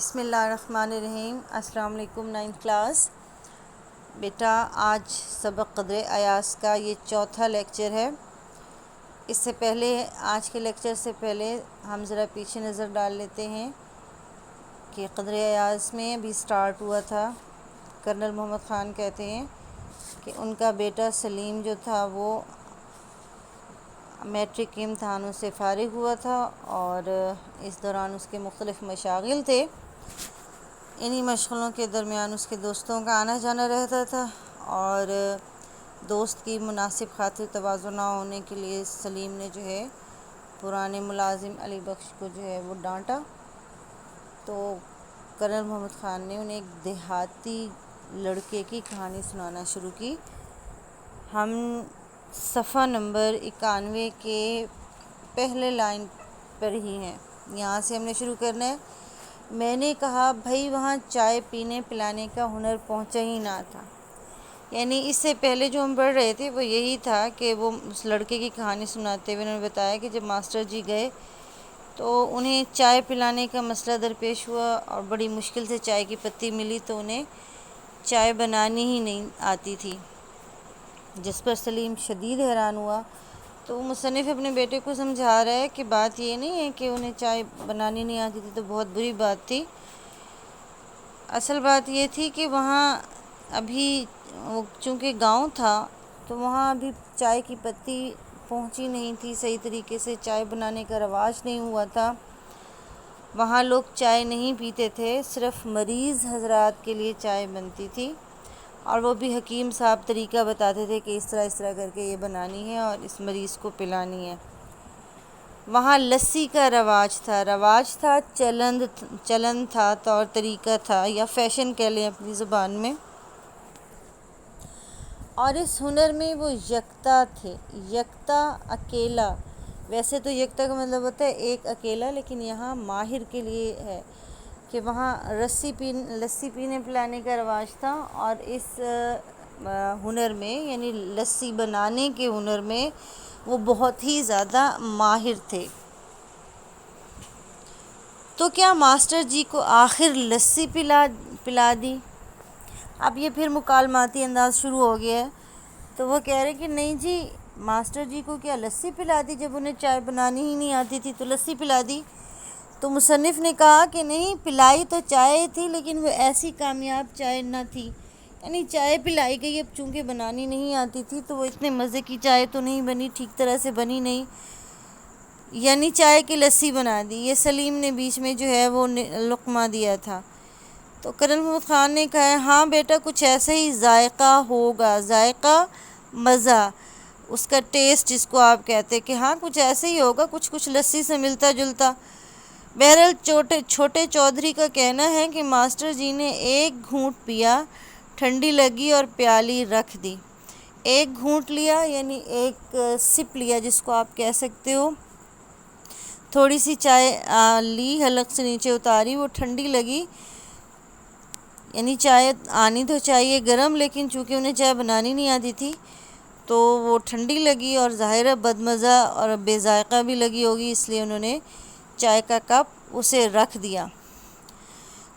بسم اللہ الرحمن الرحیم۔ السلام علیکم 9th کلاس۔ بیٹا آج سبق قدر ایاز کا یہ چوتھا لیکچر ہے۔ اس سے پہلے آج کے لیکچر سے پہلے ہم ذرا پیچھے نظر ڈال لیتے ہیں کہ قدر ایاز میں بھی سٹارٹ ہوا تھا۔ کرنل محمد خان کہتے ہیں کہ ان کا بیٹا سلیم جو تھا وہ میٹرک کے امتحانوں سے فارغ ہوا تھا اور اس دوران اس کے مختلف مشاغل تھے۔ انہی مشغلوں کے درمیان اس کے دوستوں کا آنا جانا رہتا تھا اور دوست کی مناسب خاطر تواضع نہ ہونے کے لیے سلیم نے جو ہے پرانے ملازم علی بخش کو جو ہے وہ ڈانٹا۔ تو کرنل محمد خان نے انہیں ایک دیہاتی لڑکے کی کہانی سنانا شروع کی۔ ہم صفحہ نمبر 91 کے پہلے لائن پر ہی ہیں، یہاں سے ہم نے شروع کرنا ہے۔ میں نے کہا بھائی وہاں چائے پینے پلانے کا ہنر پہنچا ہی نہ تھا۔ یعنی اس سے پہلے جو ہم پڑھ رہے تھے وہ یہی تھا کہ وہ اس لڑکے کی کہانی سناتے ہوئے انہوں نے بتایا کہ جب ماسٹر جی گئے تو انہیں چائے پلانے کا مسئلہ درپیش ہوا اور بڑی مشکل سے چائے کی پتی ملی تو انہیں چائے بنانی ہی نہیں آتی تھی، جس پر سلیم شدید حیران ہوا۔ تو وہ مصنف اپنے بیٹے کو سمجھا رہا ہے کہ بات یہ نہیں ہے کہ انہیں چائے بنانی نہیں آتی تھی تو بہت بری بات تھی، اصل بات یہ تھی کہ وہاں ابھی چونکہ گاؤں تھا تو وہاں ابھی چائے کی پتی پہنچی نہیں تھی، صحیح طریقے سے چائے بنانے کا رواج نہیں ہوا تھا، وہاں لوگ چائے نہیں پیتے تھے، صرف مریض حضرات کے لیے چائے بنتی تھی اور وہ بھی حکیم صاحب طریقہ بتاتے تھے کہ اس طرح کر کے یہ بنانی ہے اور اس مریض کو پلانی ہے۔ وہاں لسی کا رواج تھا، چلن تھا، طور طریقہ تھا یا فیشن کہہ لیں اپنی زبان میں، اور اس ہنر میں وہ یکتا تھے، یکتا اکیلا۔ ویسے تو یکتا کا مطلب ہوتا ہے ایک اکیلا، لیکن یہاں ماہر کے لیے ہے کہ وہاں لسی پینے پلانے کا رواج تھا اور اس ہنر میں یعنی لسی بنانے کے ہنر میں وہ بہت ہی زیادہ ماہر تھے۔ تو کیا ماسٹر جی کو آخر لسی پلا دی؟ اب یہ پھر مکالماتی انداز شروع ہو گیا ہے۔ تو وہ کہہ رہے کہ نہیں جی، ماسٹر جی کو کیا لسی پلا دی؟ جب انہیں چائے بنانی ہی نہیں آتی تھی تو لسی پلا دی؟ تو مصنف نے کہا کہ نہیں، پلائی تو چائے تھی لیکن وہ ایسی کامیاب چائے نہ تھی، یعنی چائے پلائی گئی، اب چونکہ بنانی نہیں آتی تھی تو وہ اتنے مزے کی چائے تو نہیں بنی، ٹھیک طرح سے بنی نہیں، یعنی چائے کی لسی بنا دی۔ یہ سلیم نے بیچ میں جو ہے وہ لقمہ دیا تھا۔ تو کرنل محمد خان نے کہا ہاں بیٹا کچھ ایسا ہی ذائقہ ہوگا، ذائقہ مزہ، اس کا ٹیسٹ جس کو آپ کہتے کہ ہاں کچھ ایسے ہی ہوگا، کچھ لسی سے ملتا جلتا۔ بہرحال چھوٹے چودھری کا کہنا ہے کہ ماسٹر جی نے ایک گھونٹ پیا، ٹھنڈی لگی اور پیالی رکھ دی۔ ایک گھونٹ لیا یعنی ایک سپ لیا جس کو آپ کہہ سکتے ہو، تھوڑی سی چائے لی، حلق سے نیچے اتاری، وہ ٹھنڈی لگی، یعنی چائے آنی تو چاہیے گرم، لیکن چونکہ انہیں چائے بنانی نہیں آتی تھی تو وہ ٹھنڈی لگی اور ظاہر بدمزہ اور بے ذائقہ بھی لگی ہوگی، اس لیے انہوں نے چائے کا کپ اسے رکھ دیا۔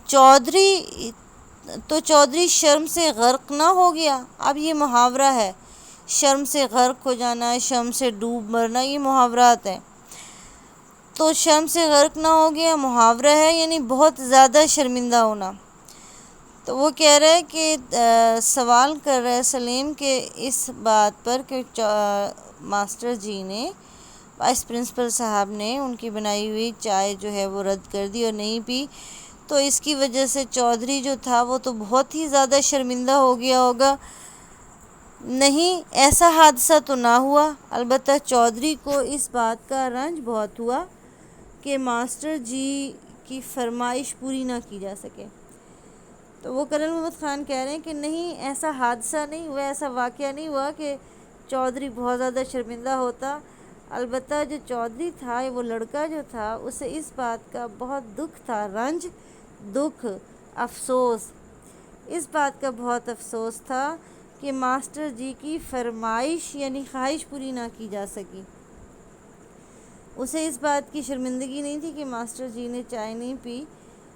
چودھری شرم سے غرق نہ ہو گیا؟ اب یہ محاورہ ہے، شرم سے غرق ہو جانا، شرم سے ڈوب مرنا، یہ محاورات ہیں۔ تو شرم سے غرق نہ ہو گیا محاورہ ہے، یعنی بہت زیادہ شرمندہ ہونا۔ تو وہ کہہ رہے کہ سوال کر رہے سلیم کہ اس بات پر کہ ماسٹر جی نے، وائس پرنسپل صاحب نے ان کی بنائی ہوئی چائے جو ہے وہ رد کر دی اور نہیں پی، تو اس کی وجہ سے چودھری جو تھا وہ تو بہت ہی زیادہ شرمندہ ہو گیا ہوگا۔ نہیں، ایسا حادثہ تو نہ ہوا، البتہ چودھری کو اس بات کا رنج بہت ہوا کہ ماسٹر جی کی فرمائش پوری نہ کی جا سکے۔ تو وہ کرنل محمد خان کہہ رہے ہیں کہ نہیں، ایسا حادثہ نہیں ہوا، ایسا واقعہ نہیں ہوا کہ چودھری بہت زیادہ شرمندہ ہوتا، البتہ جو چودھری تھا، وہ لڑکا جو تھا، اسے اس بات کا بہت دکھ تھا، رنج، دکھ، افسوس، اس بات کا بہت افسوس تھا کہ ماسٹر جی کی فرمائش یعنی خواہش پوری نہ کی جا سکی۔ اسے اس بات کی شرمندگی نہیں تھی کہ ماسٹر جی نے چائے نہیں پی،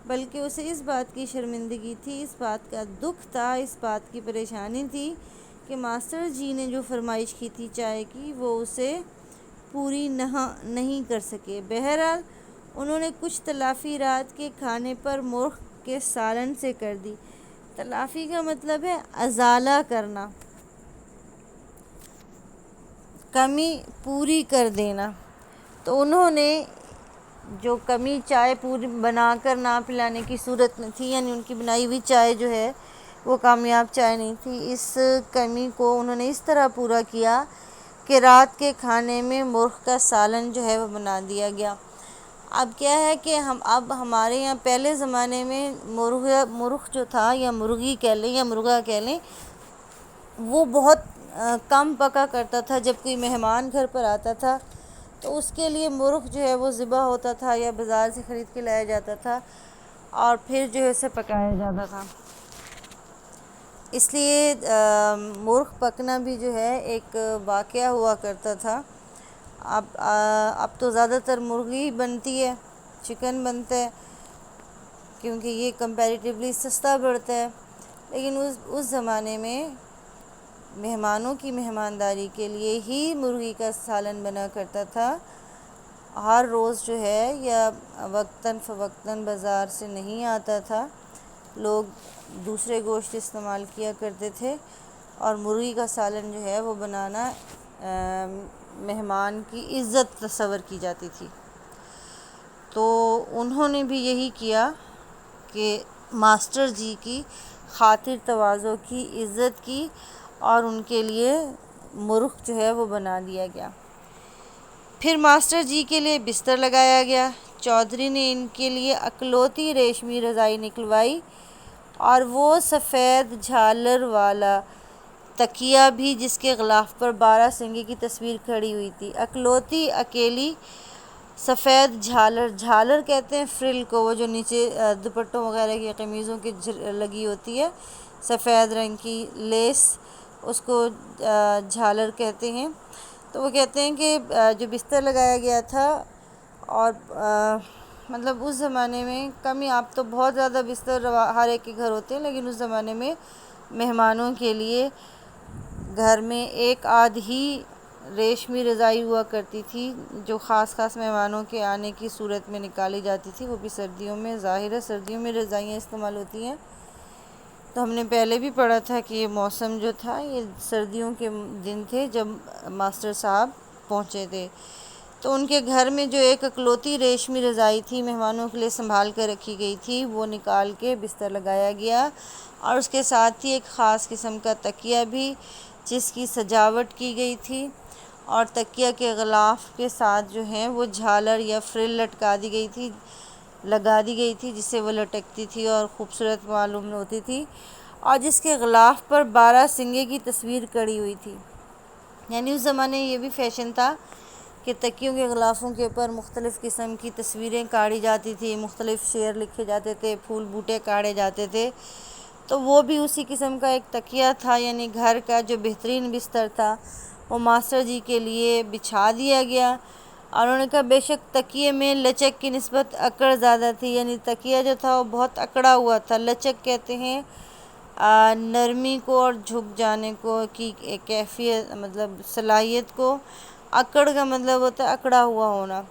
بلکہ اسے اس بات کی شرمندگی تھی، اس بات کا دکھ تھا، اس بات کی پریشانی تھی کہ ماسٹر جی نے جو فرمائش کی تھی چائے کی وہ اسے پوری نہیں کر سکے۔ بہرحال انہوں نے کچھ تلافی رات کے کھانے پر مرغ کے سالن سے کر دی۔ تلافی کا مطلب ہے ازالہ کرنا، کمی پوری کر دینا۔ تو انہوں نے جو کمی چائے پوری بنا کر نہ پلانے کی صورت میں تھی، یعنی ان کی بنائی ہوئی چائے جو ہے وہ کامیاب چائے نہیں تھی، اس کمی کو انہوں نے اس طرح پورا کیا کہ رات کے کھانے میں مرغ کا سالن جو ہے وہ بنا دیا گیا۔ اب کیا ہے کہ اب ہمارے یہاں پہلے زمانے میں مرغ جو تھا یا مرغی کہہ لیں یا مرغا کہہ لیں، وہ بہت کم پکا کرتا تھا۔ جب کوئی مہمان گھر پر آتا تھا تو اس کے لیے مرغ جو ہے وہ ذبح ہوتا تھا یا بازار سے خرید کے لایا جاتا تھا اور پھر جو ہے اسے پکایا جاتا تھا۔ اس لیے مرغ پکنا بھی جو ہے ایک واقعہ ہوا کرتا تھا۔ اب تو زیادہ تر مرغی بنتی ہے، چکن بنتا ہے، کیونکہ یہ کمپیریٹیولی سستا پڑتا ہے، لیکن اس زمانے میں مہمانوں کی مہمانداری کے لیے ہی مرغی کا سالن بنا کرتا تھا۔ ہر روز جو ہے یا وقتاً فوقتاً بازار سے نہیں آتا تھا، لوگ دوسرے گوشت استعمال کیا کرتے تھے اور مرغی کا سالن جو ہے وہ بنانا مہمان کی عزت تصور کی جاتی تھی۔ تو انہوں نے بھی یہی کیا کہ ماسٹر جی کی خاطر تواضع کی، عزت کی اور ان کے لیے مرغ جو ہے وہ بنا دیا گیا۔ پھر ماسٹر جی کے لیے بستر لگایا گیا۔ چودھری نے ان کے لیے اکلوتی ریشمی رضائی نکلوائی اور وہ سفید جھالر والا تکیہ بھی جس کے غلاف پر 12 سنگے کی تصویر کھڑی ہوئی تھی۔ اکلوتی اکیلی سفید جھالر کہتے ہیں فرل کو، وہ جو نیچے دوپٹوں وغیرہ کی قمیضوں کی لگی ہوتی ہے، سفید رنگ کی لیس، اس کو جھالر کہتے ہیں۔ تو وہ کہتے ہیں کہ جو بستر لگایا گیا تھا اور مطلب اس زمانے میں کمی، آپ تو بہت زیادہ بستر ہر ایک کے گھر ہوتے ہیں، لیکن اس زمانے میں مہمانوں کے لیے گھر میں ایک آدھ ہی ریشمی رضائی ہوا کرتی تھی جو خاص مہمانوں کے آنے کی صورت میں نکالی جاتی تھی، وہ بھی سردیوں میں۔ ظاہر ہے سردیوں میں رضائیاں استعمال ہوتی ہیں، تو ہم نے پہلے بھی پڑھا تھا کہ یہ موسم جو تھا یہ سردیوں کے دن تھے جب ماسٹر صاحب پہنچے تھے۔ تو ان کے گھر میں جو ایک اکلوتی ریشمی رضائی تھی مہمانوں کے لیے سنبھال کر رکھی گئی تھی، وہ نکال کے بستر لگایا گیا اور اس کے ساتھ ہی ایک خاص قسم کا تکیہ بھی جس کی سجاوٹ کی گئی تھی، اور تکیہ کے غلاف کے ساتھ جو ہیں وہ جھالر یا فرل لگا دی گئی تھی جس سے وہ لٹکتی تھی اور خوبصورت معلوم ہوتی تھی، اور جس کے غلاف پر 12 سنگے کی تصویر کڑی ہوئی تھی۔ یعنی اس زمانے یہ بھی فیشن تھا کہ تکیوں کے غلافوں کے اوپر مختلف قسم کی تصویریں کاڑھی جاتی تھی، مختلف شعر لکھے جاتے تھے، پھول بوٹے کاڑھے جاتے تھے۔ تو وہ بھی اسی قسم کا ایک تکیہ تھا، یعنی گھر کا جو بہترین بستر تھا وہ ماسٹر جی کے لیے بچھا دیا گیا، اور انہوں نے کہا بے شک تکیے میں لچک کی نسبت اکڑ زیادہ تھی، یعنی تکیہ جو تھا وہ بہت اکڑا ہوا تھا۔ لچک کہتے ہیں نرمی کو اور جھک جانے کو کی کیفیت، مطلب صلاحیت کو۔ اکڑ کا مطلب ہوتا ہے اکڑا ہوا ہونا،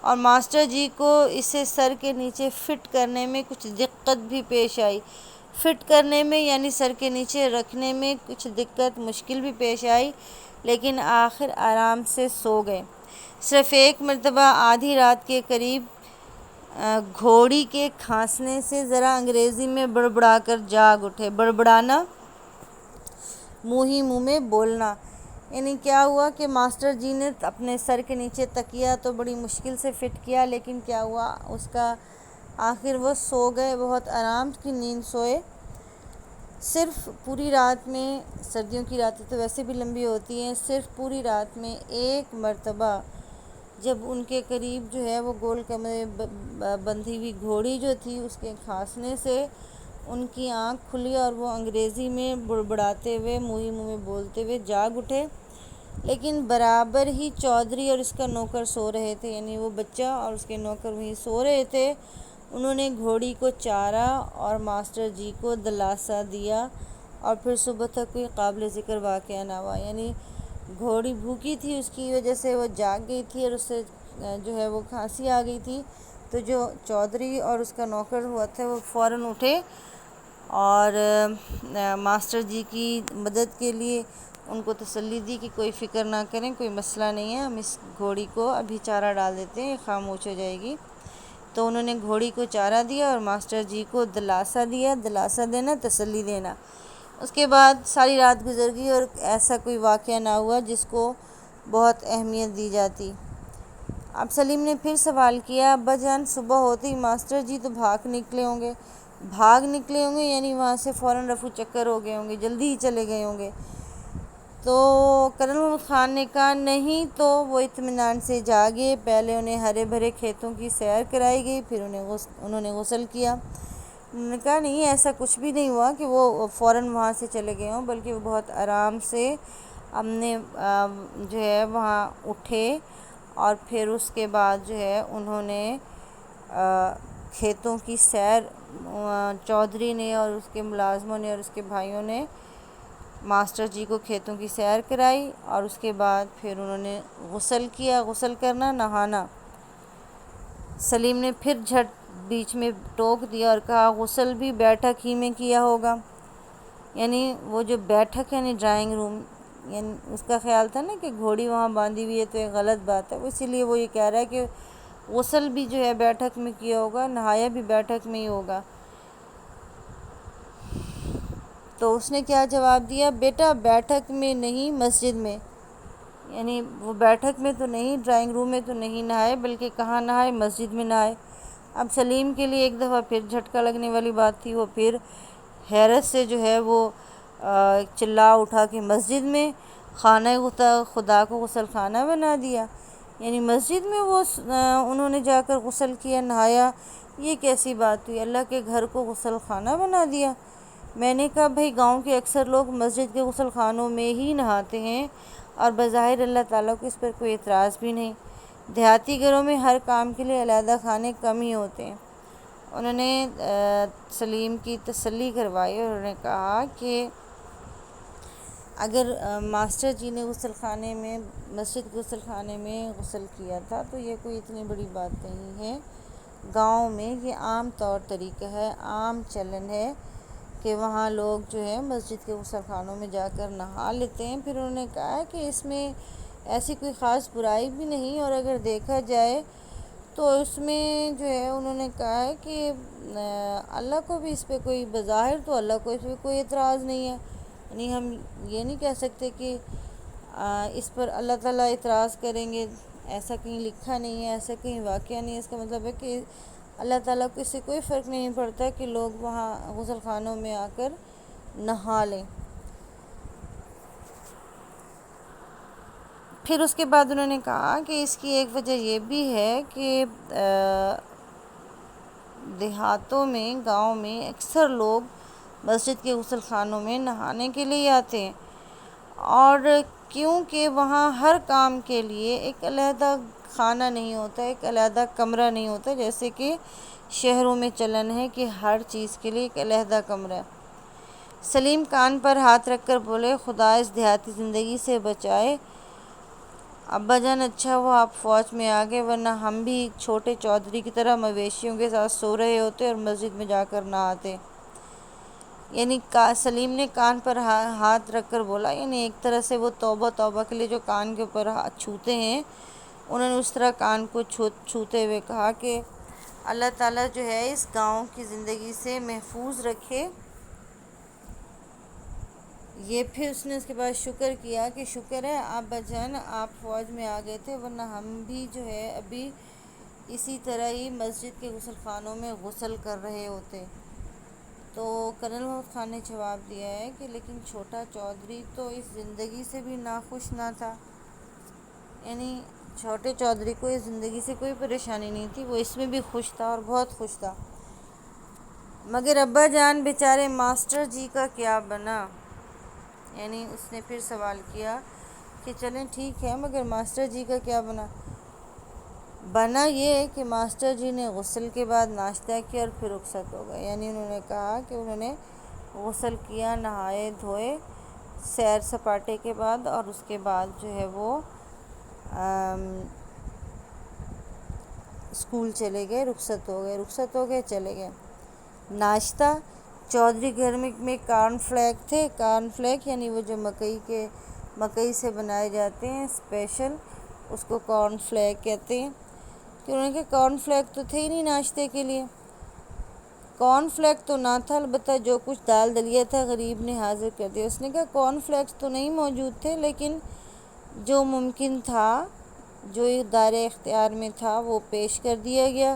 اور ماسٹر جی کو اسے سر کے نیچے فٹ کرنے میں کچھ دقت بھی پیش آئی۔ فٹ کرنے میں یعنی سر کے نیچے رکھنے میں کچھ دقت، مشکل بھی پیش آئی، لیکن آخر آرام سے سو گئے۔ صرف ایک مرتبہ آدھی رات کے قریب گھوڑی کے کھانسنے سے ذرا انگریزی میں بڑبڑا کر جاگ اٹھے۔ بڑبڑانا، منہ ہی منہ میں بولنا، یعنی کیا ہوا کہ ماسٹر جی نے اپنے سر کے نیچے تکیہ تو بڑی مشکل سے فٹ کیا، لیکن کیا ہوا اس کا آخر وہ سو گئے، بہت آرام کی نیند سوئے۔ صرف پوری رات میں، سردیوں کی راتیں تو ویسے بھی لمبی ہوتی ہیں، صرف پوری رات میں ایک مرتبہ جب ان کے قریب جو ہے وہ گول کمرے بندھی ہوئی گھوڑی جو تھی اس کے کھانسنے سے ان کی آنکھ کھلی اور وہ انگریزی میں بڑبڑاتے ہوئے، منہ ہی منہ میں بولتے ہوئے جاگ اٹھے، لیکن برابر ہی چودھری اور اس کا نوکر سو رہے تھے، یعنی وہ بچہ اور اس کے نوکر وہیں سو رہے تھے۔ انہوں نے گھوڑی کو چارا اور ماسٹر جی کو دلاسا دیا اور پھر صبح تک کوئی قابل ذکر واقعہ نہ ہوا. یعنی گھوڑی بھوکی تھی، اس کی وجہ سے وہ جاگ گئی تھی اور اس سے جو ہے وہ کھانسی آ گئی تھی. تو جو چودھری اور اس کا نوکر ہوا تھا وہ فوراً اٹھے اور ماسٹر جی کی مدد کے لیے ان کو تسلی دی کہ کوئی فکر نہ کریں، کوئی مسئلہ نہیں ہے، ہم اس گھوڑی کو ابھی چارہ ڈال دیتے ہیں، یہ خاموش ہو جائے گی. تو انہوں نے گھوڑی کو چارہ دیا اور ماسٹر جی کو دلاسا دیا. دلاسا دینا، تسلی دینا. اس کے بعد ساری رات گزر گئی اور ایسا کوئی واقعہ نہ ہوا جس کو بہت اہمیت دی جاتی. اب سلیم نے پھر سوال کیا، ابا جان صبح ہوتے ہی ماسٹر جی تو بھاگ نکلے ہوں گے. بھاگ نکلے ہوں گے یعنی وہاں سے فوراً رفو چکر ہو گئے ہوں گے، جلدی ہی چلے گئے ہوں گے. تو کرنل محمد خان نے کہا نہیں، تو وہ اطمینان سے جاگے. پہلے انہیں ہرے بھرے کھیتوں کی سیر کرائی گئی، پھر انہوں نے غسل کیا. انہوں نے کہا نہیں، ایسا کچھ بھی نہیں ہوا کہ وہ فوراً وہاں سے چلے گئے ہوں، بلکہ وہ بہت آرام سے ہم نے جو ہے وہاں اٹھے اور پھر اس کے بعد جو ہے انہوں نے کھیتوں کی سیر، چودھری نے اور اس کے ملازموں نے اور اس کے بھائیوں نے ماسٹر جی کو کھیتوں کی سیر کرائی اور اس کے بعد پھر انہوں نے غسل کیا. غسل کرنا، نہانا. سلیم نے پھر جھٹ بیچ میں ٹوک دیا اور کہا غسل بھی بیٹھک ہی میں کیا ہوگا. یعنی وہ جو بیٹھک ہے یعنی ڈرائنگ روم، یعنی اس کا خیال تھا نا کہ گھوڑی وہاں باندھی ہوئی ہے تو یہ غلط بات ہے، اسی لیے وہ یہ کہہ رہا ہے کہ غسل بھی جو ہے بیٹھک میں کیا ہوگا، نہایا بھی بیٹھک میں ہی ہوگا. تو اس نے کیا جواب دیا، بیٹا بیٹھک میں نہیں، مسجد میں. یعنی وہ بیٹھک میں تو نہیں، ڈرائنگ روم میں تو نہیں نہائے، بلکہ کہاں نہائے، مسجد میں نہائے. اب سلیم کے لیے ایک دفعہ پھر جھٹکا لگنے والی بات تھی. وہ پھر حیرت سے جو ہے وہ چلا اٹھا کہ مسجد میں خانہ خدا کو غسل خانہ بنا دیا. یعنی مسجد میں وہ انہوں نے جا کر غسل کیا، نہایا. یہ کیسی بات ہوئی، اللہ کے گھر کو غسل خانہ بنا دیا. میں نے کہا بھئی گاؤں کے اکثر لوگ مسجد کے غسل خانوں میں ہی نہاتے ہیں اور بظاہر اللہ تعالیٰ کو اس پر کوئی اعتراض بھی نہیں. دیہاتی گھروں میں ہر کام کے لیے علیحدہ خانے کم ہی ہوتے ہیں. انہوں نے سلیم کی تسلی کروائی اور انہوں نے کہا کہ اگر ماسٹر جی نے غسل خانے میں، مسجد غسل خانے میں غسل کیا تھا تو یہ کوئی اتنی بڑی بات نہیں ہے. گاؤں میں یہ عام طور طریقہ ہے، عام چلن ہے کہ وہاں لوگ جو ہے مسجد کے غسل خانوں میں جا کر نہا لیتے ہیں. پھر انہوں نے کہا کہ اس میں ایسی کوئی خاص برائی بھی نہیں، اور اگر دیکھا جائے تو اس میں جو ہے انہوں نے کہا ہے کہ اللہ کو بھی اس پہ کوئی، بظاہر تو اللہ کو اس پہ کوئی اعتراض نہیں ہے. یعنی ہم یہ نہیں کہہ سکتے کہ اس پر اللہ تعالیٰ اعتراض کریں گے، ایسا کہیں لکھا نہیں ہے، ایسا کہیں واقعہ نہیں ہے. اس کا مطلب ہے کہ اللہ تعالیٰ کو اس سے کوئی فرق نہیں پڑتا کہ لوگ وہاں غسل خانوں میں آ کر نہا لیں. پھر اس کے بعد انہوں نے کہا کہ اس کی ایک وجہ یہ بھی ہے کہ دیہاتوں میں، گاؤں میں اکثر لوگ مسجد کے غسل خانوں میں نہانے کے لیے آتے ہیں، اور کیونکہ وہاں ہر کام کے لیے ایک علیحدہ خانہ نہیں ہوتا، ایک علیحدہ کمرہ نہیں ہوتا، جیسے کہ شہروں میں چلن ہے کہ ہر چیز کے لیے ایک علیحدہ کمرہ ہے. سلیم کان پر ہاتھ رکھ کر بولے خدا اس دیہاتی زندگی سے بچائے. ابا جان اچھا ہوا آپ فوج میں آ گئے، ورنہ ہم بھی چھوٹے چودھری کی طرح مویشیوں کے ساتھ سو رہے ہوتے اور مسجد میں جا کر نہاتے. یعنی سلیم نے کان پر ہاتھ رکھ کر بولا، یعنی ایک طرح سے وہ توبہ توبہ کے لیے جو کان کے اوپر ہاتھ چھوتے ہیں، انہوں نے اس طرح کان کو چھوتے ہوئے کہا کہ اللہ تعالیٰ جو ہے اس گاؤں کی زندگی سے محفوظ رکھے. یہ پھر اس نے اس کے بعد شکر کیا کہ شکر ہے ابا جان آپ فوج میں آ گئے تھے، ورنہ ہم بھی جو ہے ابھی اسی طرح ہی مسجد کے غسل خانوں میں غسل کر رہے ہوتے. تو کرنل محمد خان نے جواب دیا ہے کہ لیکن چھوٹا چودھری تو اس زندگی سے بھی ناخوش نہ تھا. یعنی چھوٹے چودھری کو اس زندگی سے کوئی پریشانی نہیں تھی، وہ اس میں بھی خوش تھا اور بہت خوش تھا. مگر ابا جان بیچارے ماسٹر جی کا کیا بنا؟ یعنی اس نے پھر سوال کیا کہ چلیں ٹھیک ہے، مگر ماسٹر جی کا کیا بنا؟ بنا یہ ہے کہ ماسٹر جی نے غسل کے بعد ناشتہ کیا اور پھر رخصت ہو گئے، یعنی انہوں نے کہا کہ انہوں نے غسل کیا، نہائے دھوئے سیر سپاٹے کے بعد، اور اس کے بعد جو ہے وہ اسکول چلے گئے، رخصت ہو گئے چلے گئے۔ ناشتہ چودھری گھر میں کارن فلیک تھے، کارن فلیک یعنی وہ جو مکئی سے بنائے جاتے ہیں اسپیشل، اس کو کارن فلیک کہتے ہیں۔ کہ انہوں نے کہا کارن فلیک تو تھے ہی نہیں ناشتے کے لیے، کارن فلیک تو نہ تھا، البتہ جو کچھ دال دلیا تھا غریب نے حاضر کر دیا۔ اس نے کہا کارن فلیکس تو نہیں موجود تھے، لیکن جو ممکن تھا، جو دائرۂ اختیار میں تھا، وہ پیش کر دیا گیا۔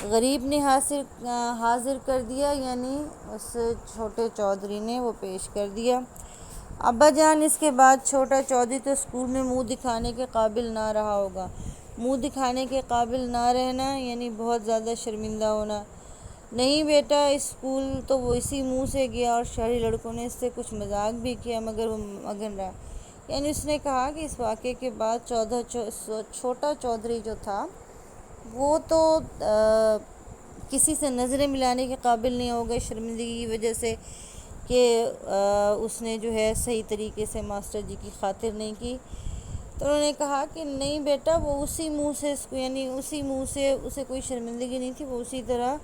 غریب نے حاضر کر دیا، یعنی اس چھوٹے چودھری نے وہ پیش کر دیا۔ ابا جان اس کے بعد چھوٹا چودھری تو اسکول میں منہ دکھانے کے قابل نہ رہا ہوگا۔ منہ دکھانے کے قابل نہ رہنا یعنی بہت زیادہ شرمندہ ہونا۔ نہیں بیٹا، اسکول تو وہ اسی منہ سے گیا اور شہری لڑکوں نے اس سے کچھ مذاق بھی کیا، مگر وہ مگن رہا۔ یعنی اس نے کہا کہ اس واقعے کے بعد چھوٹا چودھری جو تھا وہ تو کسی سے نظریں ملانے کے قابل نہیں ہو گئے شرمندگی کی وجہ سے، کہ اس نے جو ہے صحیح طریقے سے ماسٹر جی کی خاطر نہیں کی۔ تو انہوں نے کہا کہ نہیں بیٹا، وہ اسی منہ سے یعنی اسی منہ سے اسے کوئی شرمندگی نہیں تھی، وہ اسی طرح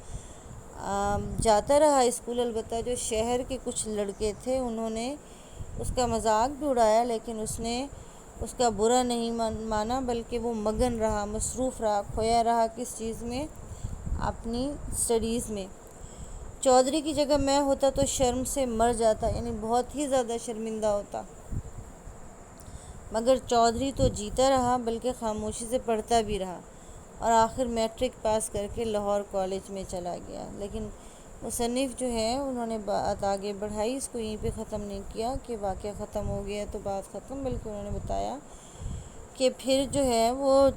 جاتا رہا اسکول۔ البتہ جو شہر کے کچھ لڑکے تھے انہوں نے اس کا مذاق بھی اڑایا، لیکن اس نے اس کا برا نہیں مانا، بلکہ وہ مگن رہا، مصروف رہا، کھویا رہا کس چیز میں؟ اپنی اسٹڈیز میں۔ چودھری کی جگہ میں ہوتا تو شرم سے مر جاتا، یعنی بہت ہی زیادہ شرمندہ ہوتا، مگر چودھری تو جیتا رہا، بلکہ خاموشی سے پڑھتا بھی رہا، اور آخر میٹرک پاس کر کے لاہور کالج میں چلا گیا۔ لیکن مصنف جو ہے انہوں نے بات آگے بڑھائی، اس کو یہیں پہ ختم نہیں کیا کہ واقعہ ختم ہو گیا تو بات ختم، بلکہ انہوں نے بتایا کہ پھر جو ہے وہ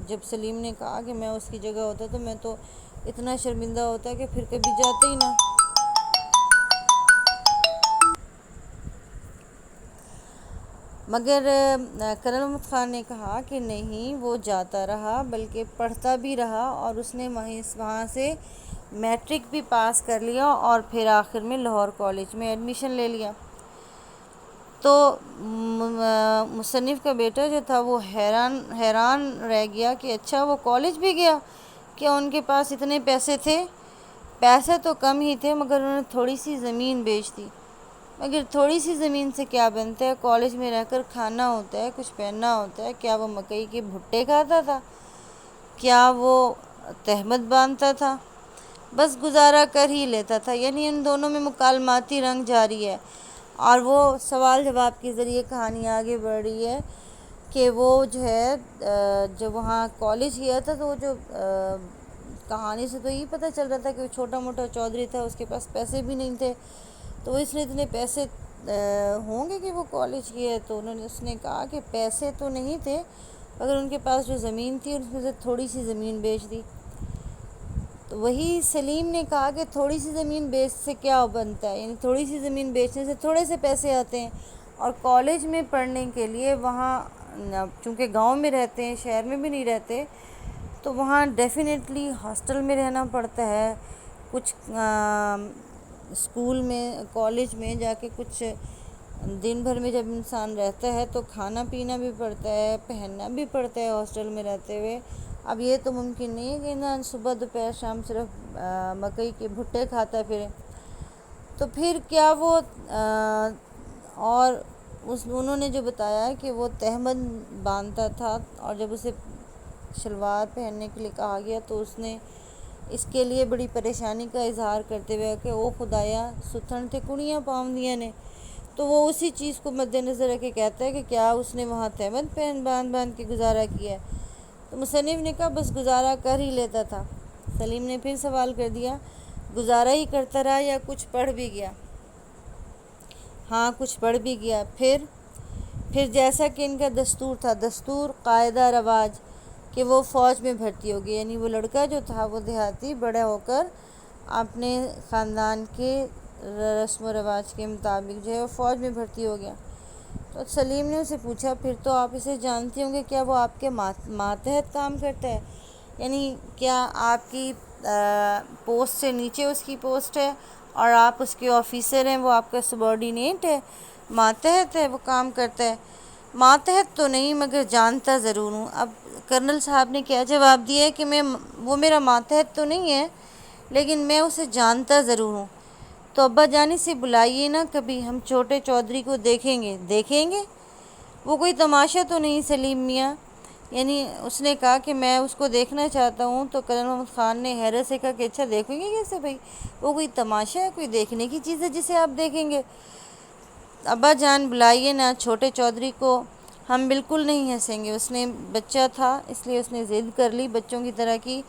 جب سلیم نے کہا کہ میں اس کی جگہ ہوتا تو میں تو اتنا شرمندہ ہوتا کہ پھر کبھی جاتا ہی نہ۔ مگر کرم محمد خان نے کہا کہ نہیں، وہ جاتا رہا، بلکہ پڑھتا بھی رہا، اور اس نے وہاں سے میٹرک بھی پاس کر لیا، اور پھر آخر میں لاہور کالج میں ایڈمیشن لے لیا۔ تو مصنف کا بیٹا جو تھا وہ حیران رہ گیا کہ اچھا وہ کالج بھی گیا، کیا ان کے پاس اتنے پیسے تھے؟ پیسے تو کم ہی تھے، مگر انہوں نے تھوڑی سی زمین بیچ دی۔ مگر تھوڑی سی زمین سے کیا بنتا ہے؟ کالج میں رہ کر کھانا ہوتا ہے، کچھ پہننا ہوتا ہے۔ کیا وہ مکئی کے بھٹے کھاتا تھا؟ کیا وہ تہمت باندھتا تھا؟ بس گزارا کر ہی لیتا تھا۔ یعنی ان دونوں میں مکالماتی رنگ جاری ہے، اور وہ سوال جواب کے ذریعے کہانی آگے بڑھ رہی ہے کہ وہ جو ہے جب وہاں کالج گیا تھا تو وہ جو کہانی سے تو یہ پتہ چل رہا تھا کہ وہ چھوٹا موٹا چودھری تھا، اس کے پاس پیسے بھی نہیں تھے، تو اس لیے اتنے پیسے ہوں گے کہ وہ کالج گئے۔ تو اس نے کہا کہ پیسے تو نہیں تھے، مگر ان کے پاس جو زمین تھی اس میں سے تھوڑی سی زمین بیچ دی۔ تو وہی سلیم نے کہا کہ تھوڑی سی زمین بیچ سے کیا بنتا ہے؟ یعنی تھوڑی سی زمین بیچنے سے تھوڑے سے پیسے آتے ہیں، اور کالج میں پڑھنے کے لیے وہاں چونکہ گاؤں میں رہتے ہیں، شہر میں بھی نہیں رہتے، تو وہاں ڈیفینیٹلی ہاسٹل میں رہنا پڑتا ہے، کچھ اسکول میں کالج میں جا کے کچھ دن بھر میں جب انسان رہتا ہے تو کھانا پینا بھی پڑتا ہے، پہننا بھی پڑتا ہے ہاسٹل میں رہتے ہوئے۔ اب یہ تو ممکن نہیں ہے کہ انسان صبح دوپہر شام صرف مکئی کے بھٹے کھاتا پھرے۔ تو پھر کیا وہ اور انہوں نے جو بتایا کہ وہ تہمت باندھتا تھا، اور جب اسے شلوار پہننے کے لیے کہا گیا تو اس نے اس کے لیے بڑی پریشانی کا اظہار کرتے ہوئے کہ او خدایا ستھن تھے کڑیاں پاؤندیاں نے، تو وہ اسی چیز کو مد نظر رکھ کے کہتا ہے کہ کیا اس نے وہاں تہمت باندھ کے گزارا کیا ہے؟ تو مصنف نے کہا بس گزارا کر ہی لیتا تھا۔ سلیم نے پھر سوال کر دیا، گزارا ہی کرتا رہا یا کچھ پڑھ بھی گیا؟ ہاں کچھ پڑھ بھی گیا۔ پھر جیسا کہ ان کا دستور تھا، دستور قاعدہ رواج، کہ وہ فوج میں بھرتی ہو گئی۔ یعنی وہ لڑکا جو تھا وہ دیہاتی بڑا ہو کر اپنے خاندان کے رسم و رواج کے مطابق جو ہے وہ فوج میں بھرتی ہو گیا۔ تو سلیم نے اسے پوچھا پھر تو آپ اسے جانتی ہوں گے، کیا وہ آپ کے ماتحت کام کرتا ہے؟ یعنی کیا آپ کی پوسٹ سے نیچے اس کی پوسٹ ہے اور آپ اس کے آفیسر ہیں، وہ آپ کا سبارڈینیٹ ہے، ماتحت ہے، وہ کام کرتا ہے؟ ماتحت تو نہیں مگر جانتا ضرور ہوں۔ اب کرنل صاحب نے کیا جواب دیا ہے کہ وہ میرا ماتحت تو نہیں ہے لیکن میں اسے جانتا ضرور ہوں۔ تو ابا جانی سے بلائیے نا کبھی، ہم چھوٹے چودھری کو دیکھیں گے۔ دیکھیں گے؟ وہ کوئی تماشا تو نہیں سلیم میاں؟ یعنی اس نے کہا کہ میں اس کو دیکھنا چاہتا ہوں۔ تو کرنل محمد خان نے حیرت سے کہا کہ اچھا دیکھیں گے کیسے بھائی؟ وہ کوئی تماشا ہے، کوئی دیکھنے کی چیز ہے جسے آپ دیکھیں گے؟ ابا جان بلائیے نا چھوٹے چودھری کو، ہم بالکل نہیں ہنسیں گے۔ اس نے بچہ تھا اس لیے اس نے ضد کر لی بچوں کی طرح کی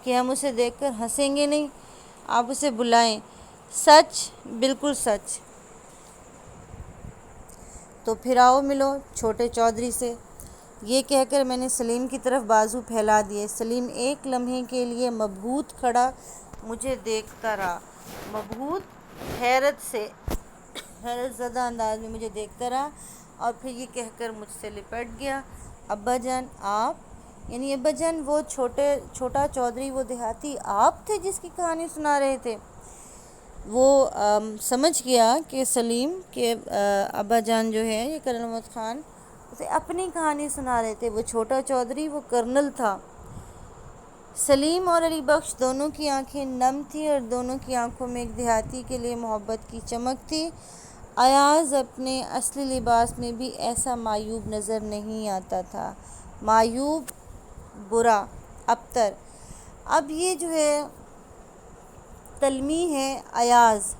کہ ہم اسے دیکھ کر ہنسیں گے نہیں، آپ اسے بلائیں۔ سچ؟ بالکل سچ۔ تو پھر آؤ ملو چھوٹے چودھری سے۔ یہ کہہ کر میں نے سلیم کی طرف بازو پھیلا دیے۔ سلیم ایک لمحے کے لیے مبہوت کھڑا مجھے دیکھتا رہا، مبہوت، حیرت زدہ انداز میں مجھے دیکھتا رہا، اور پھر یہ کہہ کر مجھ سے لپٹ گیا۔ ابا جان آپ، یعنی ابا جان وہ چھوٹا چودھری، وہ دیہاتی آپ تھے جس کی کہانی سنا رہے تھے؟ وہ سمجھ گیا کہ سلیم کے ابا جان جو ہے یہ کرنل محمد خان اسے اپنی کہانی سنا رہے تھے۔ وہ چھوٹا چودھری وہ کرنل تھا۔ سلیم اور علی بخش دونوں کی آنکھیں نم تھیں اور دونوں کی آنکھوں میں ایک دیہاتی کے لیے محبت کی چمک تھی۔ ایاز اپنے اصلی لباس میں بھی ایسا معیوب نظر نہیں آتا تھا، معیوب، برا، ابتر۔ اب یہ جو ہے تلمیح ہے، ایاز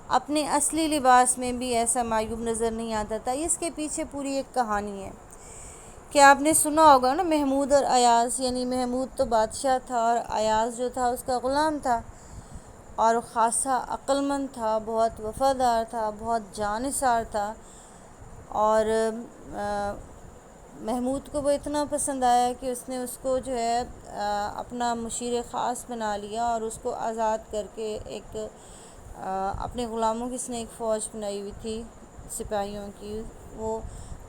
اپنے اصلی لباس میں بھی ایسا معیوب نظر نہیں آتا تھا۔ اس کے پیچھے پوری ایک کہانی ہے کہ آپ نے سنا ہوگا نا محمود اور ایاز، یعنی محمود تو بادشاہ تھا اور ایاز جو تھا اس کا غلام تھا، اور خاصا عقل مند تھا، بہت وفادار تھا، بہت جانثار تھا، اور محمود کو وہ اتنا پسند آیا کہ اس نے اس کو جو ہے اپنا مشیر خاص بنا لیا، اور اس کو آزاد کر کے ایک اپنے غلاموں کی اس نے ایک فوج بنائی ہوئی تھی سپاہیوں کی، وہ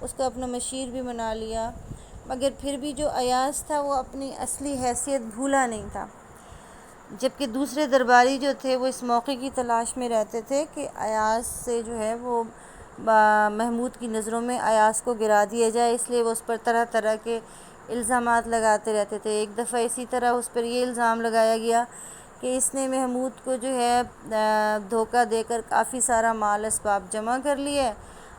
اس کو اپنا مشیر بھی بنا لیا۔ مگر پھر بھی جو ایاز تھا وہ اپنی اصلی حیثیت بھولا نہیں تھا، جبکہ دوسرے درباری جو تھے وہ اس موقع کی تلاش میں رہتے تھے کہ ایاز سے جو ہے وہ محمود کی نظروں میں ایاز کو گرا دیا جائے، اس لیے وہ اس پر طرح طرح کے الزامات لگاتے رہتے تھے۔ ایک دفعہ اسی طرح اس پر یہ الزام لگایا گیا کہ اس نے محمود کو جو ہے دھوکہ دے کر کافی سارا مال اسباب جمع کر لیا ہے،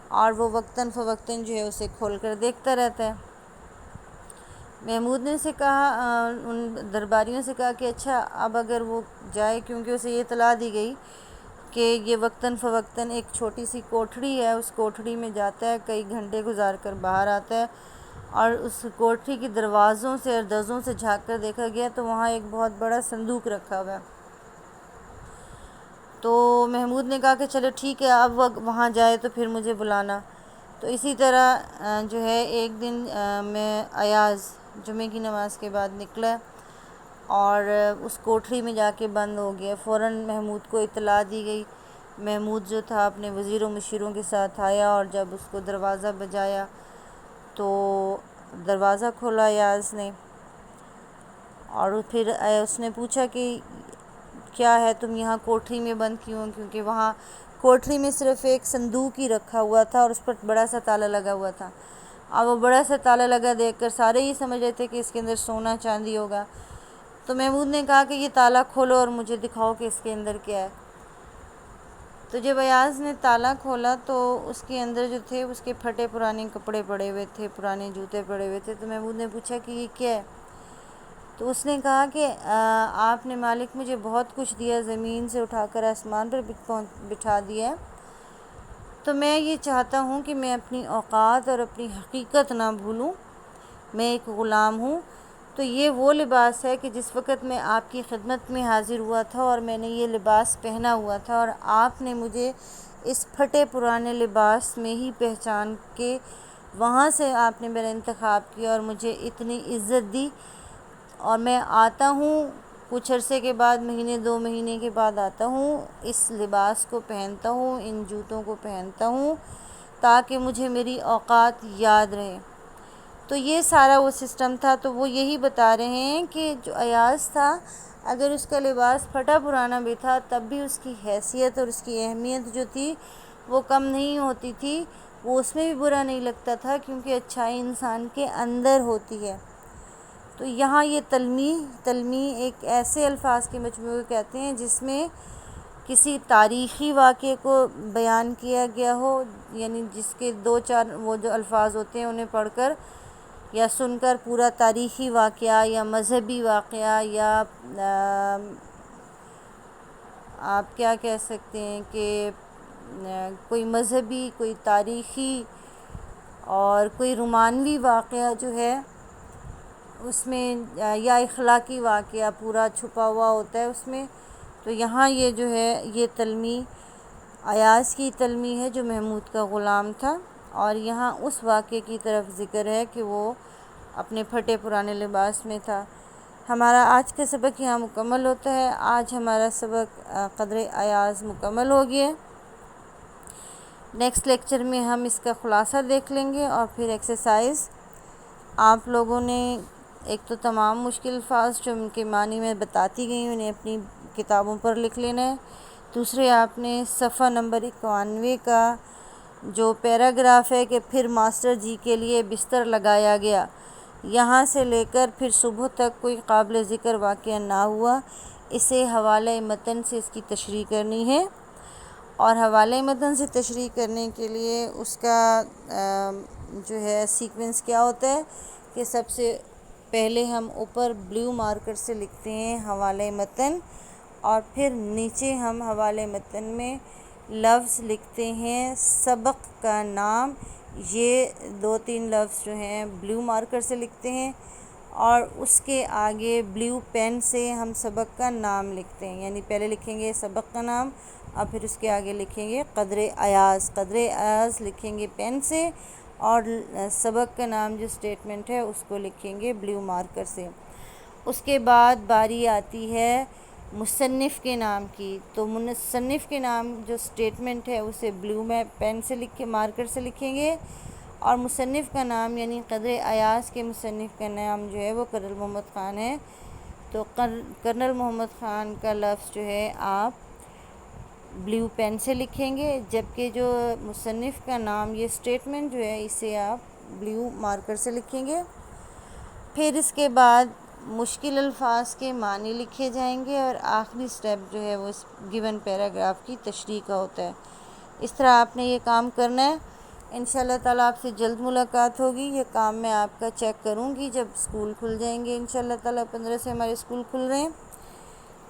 اور وہ وقتاً فوقتاً جو ہے اسے کھول کر دیکھتا رہتا ہے۔ محمود نے سے کہا، ان درباریوں سے کہا کہ اچھا اب اگر وہ جائے، کیونکہ اسے یہ اطلاع دی گئی کہ یہ وقتاً فوقتاً ایک چھوٹی سی کوٹھڑی ہے، اس کوٹھڑی میں جاتا ہے، کئی گھنٹے گزار کر باہر آتا ہے، اور اس کوٹھڑی کی دروازوں سے اور دزوں سے جھانک کر دیکھا گیا تو وہاں ایک بہت بڑا صندوق رکھا ہوا ہے۔ تو محمود نے کہا کہ چلو ٹھیک ہے، اب وہاں جائے تو پھر مجھے بلانا۔ تو اسی طرح جو ہے ایک دن میں ایاز جمعے کی نماز کے بعد نکلا اور اس کوٹھڑی میں جا کے بند ہو گیا۔ فوراً محمود کو اطلاع دی گئی۔ محمود جو تھا اپنے وزیروں مشیروں کے ساتھ آیا، اور جب اس کو دروازہ بجایا تو دروازہ کھولا ایاز نے، اور پھر اس نے پوچھا کہ کیا ہے تم یہاں کوٹھڑی میں بند کیوں؟ کیونکہ وہاں کوٹھڑی میں صرف ایک صندوق ہی رکھا ہوا تھا اور اس پر بڑا سا تالا لگا ہوا تھا، اور وہ بڑا سا تالا لگا دیکھ کر سارے ہی سمجھ رہے تھے کہ اس کے اندر سونا چاندی ہوگا۔ تو محمود نے کہا کہ یہ تالا کھولو اور مجھے دکھاؤ کہ اس کے اندر کیا ہے۔ تو جب ایاز نے تالا کھولا تو اس کے اندر جو تھے اس کے پھٹے پرانے کپڑے پڑے ہوئے تھے، پرانے جوتے پڑے ہوئے تھے۔ تو محمود نے پوچھا کہ یہ کیا ہے؟ تو اس نے کہا کہ آپ نے مالک مجھے بہت کچھ دیا، زمین سے اٹھا کر آسمان پر بٹھا دیا ہے، تو میں یہ چاہتا ہوں کہ میں اپنی اوقات اور اپنی حقیقت نہ بھولوں، میں ایک غلام ہوں۔ تو یہ وہ لباس ہے کہ جس وقت میں آپ کی خدمت میں حاضر ہوا تھا اور میں نے یہ لباس پہنا ہوا تھا، اور آپ نے مجھے اس پھٹے پرانے لباس میں ہی پہچان کے وہاں سے آپ نے میرا انتخاب کیا اور مجھے اتنی عزت دی، اور میں آتا ہوں کچھ عرصے کے بعد، مہینے 2 مہینے کے بعد آتا ہوں، اس لباس کو پہنتا ہوں، ان جوتوں کو پہنتا ہوں، تاکہ مجھے میری اوقات یاد رہے۔ تو یہ سارا وہ سسٹم تھا۔ تو وہ یہی بتا رہے ہیں کہ جو ایاز تھا، اگر اس کا لباس پھٹا پرانا بھی تھا تب بھی اس کی حیثیت اور اس کی اہمیت جو تھی وہ کم نہیں ہوتی تھی، وہ اس میں بھی برا نہیں لگتا تھا، کیونکہ اچھائی انسان کے اندر ہوتی ہے۔ تو یہاں یہ تلمیح ایک ایسے الفاظ کے مجموعے کو کہتے ہیں جس میں کسی تاریخی واقعے کو بیان کیا گیا ہو، یعنی جس کے دو چار وہ جو الفاظ ہوتے ہیں انہیں پڑھ کر یا سن کر پورا تاریخی واقعہ یا مذہبی واقعہ یا آپ کیا کہہ سکتے ہیں کہ کوئی مذہبی، کوئی تاریخی اور کوئی رومانوی واقعہ جو ہے اس میں یا اخلاقی واقعہ پورا چھپا ہوا ہوتا ہے اس میں۔ تو یہاں یہ جو ہے یہ تلمیح ایاز کی تلمیح ہے جو محمود کا غلام تھا، اور یہاں اس واقعے کی طرف ذکر ہے کہ وہ اپنے پھٹے پرانے لباس میں تھا۔ ہمارا آج کا سبق یہاں مکمل ہوتا ہے۔ آج ہمارا سبق قدر ایاز مکمل ہو گیا۔ نیکسٹ لیکچر میں ہم اس کا خلاصہ دیکھ لیں گے اور پھر ایکسرسائز۔ آپ لوگوں نے ایک تو تمام مشکل الفاظ جو ان کے معنی میں بتاتی گئی انہیں اپنی کتابوں پر لکھ لینا ہے۔ دوسرے آپ نے صفحہ نمبر 91 کا جو پیراگراف ہے کہ پھر ماسٹر جی کے لیے بستر لگایا گیا، یہاں سے لے کر پھر صبح تک کوئی قابل ذکر واقعہ نہ ہوا، اسے حوالہ متن سے اس کی تشریح کرنی ہے۔ اور حوالہ متن سے تشریح کرنے کے لیے اس کا جو ہے سیکوینس کیا ہوتا ہے کہ سب سے پہلے ہم اوپر بلیو مارکر سے لکھتے ہیں حوالہ متن، اور پھر نیچے ہم حوالہ متن میں لفظ لکھتے ہیں سبق کا نام۔ یہ 2-3 لفظ جو ہیں بلیو مارکر سے لکھتے ہیں، اور اس کے آگے بلیو پین سے ہم سبق کا نام لکھتے ہیں، یعنی پہلے لکھیں گے سبق کا نام اور پھر اس کے آگے لکھیں گے قدر ایاز لکھیں گے پین سے، اور سبق کا نام جو سٹیٹمنٹ ہے اس کو لکھیں گے بلیو مارکر سے۔ اس کے بعد باری آتی ہے مصنف کے نام کی، تو مصنف کے نام جو سٹیٹمنٹ ہے اسے بلیو میں پین سے مارکر سے لکھیں گے، اور مصنف کا نام یعنی قدر ایاز کے مصنف کا نام جو ہے وہ کرنل محمد خان ہے، تو کرنل محمد خان کا لفظ جو ہے آپ بلیو پین سے لکھیں گے، جبکہ جو مصنف کا نام یہ سٹیٹمنٹ جو ہے اسے آپ بلیو مارکر سے لکھیں گے۔ پھر اس کے بعد مشکل الفاظ کے معنی لکھے جائیں گے، اور آخری سٹیپ جو ہے وہ اس گیون پیراگراف کی تشریح کا ہوتا ہے۔ اس طرح آپ نے یہ کام کرنا ہے۔ انشاءاللہ تعالیٰ آپ سے جلد ملاقات ہوگی۔ یہ کام میں آپ کا چیک کروں گی جب اسکول کھل جائیں گے انشاءاللہ تعالیٰ۔ 15 سے ہمارے اسکول کھل رہے ہیں۔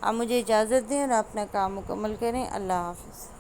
آپ مجھے اجازت دیں اور اپنا کام مکمل کریں۔ اللہ حافظ۔